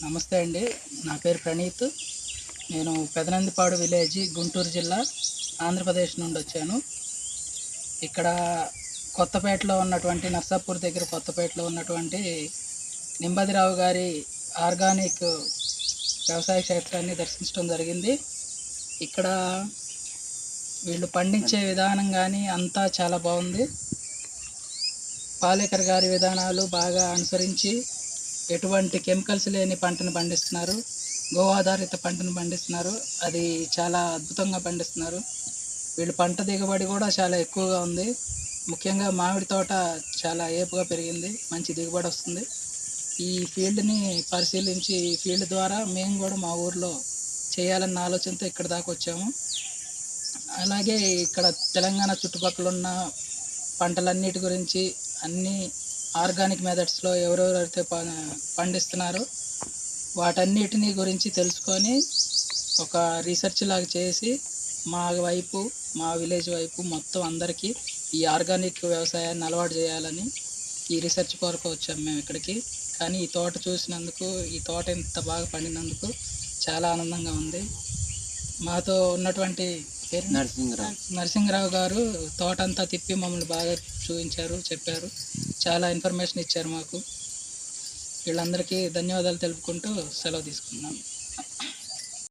నమస్తే అండి. నా పేరు ప్రణీత్. నేను పెదనందిపాడు విలేజ్, గుంటూరు జిల్లా, ఆంధ్రప్రదేశ్ నుండి వచ్చాను. ఇక్కడ కొత్తపేటలో ఉన్నటువంటి నర్సాపూర్ దగ్గర కొత్తపేటలో ఉన్నటువంటి నింబదిరావు గారి ఆర్గానిక్ వ్యవసాయ క్షేత్రాన్ని దర్శించడం జరిగింది. ఇక్కడ వీళ్ళు పండించే విధానం కానీ అంతా చాలా బాగుంది. పాలేకర్ గారి విధానాలు బాగా అనుసరించి ఎటువంటి కెమికల్స్ లేని పంటను పండిస్తున్నారు. గో ఆధారిత పంటను పండిస్తున్నారు. అది చాలా అద్భుతంగా పండిస్తున్నారు. వీళ్ళు పంట దిగుబడి కూడా చాలా ఎక్కువగా ఉంది. ముఖ్యంగా మామిడి తోట చాలా ఏపుగా పెరిగింది. మంచి దిగుబడి వస్తుంది. ఈ ఫీల్డ్ని పరిశీలించి ఈ ఫీల్డ్ ద్వారా మేము కూడా మా ఊర్లో చేయాలన్న ఆలోచనతో ఇక్కడ దాకా వచ్చాము. అలాగే ఇక్కడ తెలంగాణ చుట్టుపక్కల ఉన్న పంటలన్నిటి గురించి అన్నీ ఆర్గానిక్ మెథడ్స్లో ఎవరెవరైతే పండిస్తున్నారో వాటన్నిటిని గురించి తెలుసుకొని ఒక రీసెర్చ్ లాగా చేసి మా విలేజ్ వైపు మొత్తం అందరికీ ఈ ఆర్గానిక్ వ్యవసాయాన్ని అలవాటు చేయాలని ఈ రీసెర్చ్ కొరకు వచ్చాము మేము ఇక్కడికి. కానీ ఈ తోట చూసినందుకు, ఈ తోట ఇంత బాగా పండినందుకు చాలా ఆనందంగా ఉంది. మాతో ఉన్నటువంటి నరసింహరావు గారు తోట అంతా తిప్పి మమ్మల్ని బాగా చూపించారు, చెప్పారు, చాలా ఇన్ఫర్మేషన్ ఇచ్చారు మాకు. వీళ్ళందరికీ ధన్యవాదాలు తెలుపుకుంటూ సెలవు తీసుకున్నాను.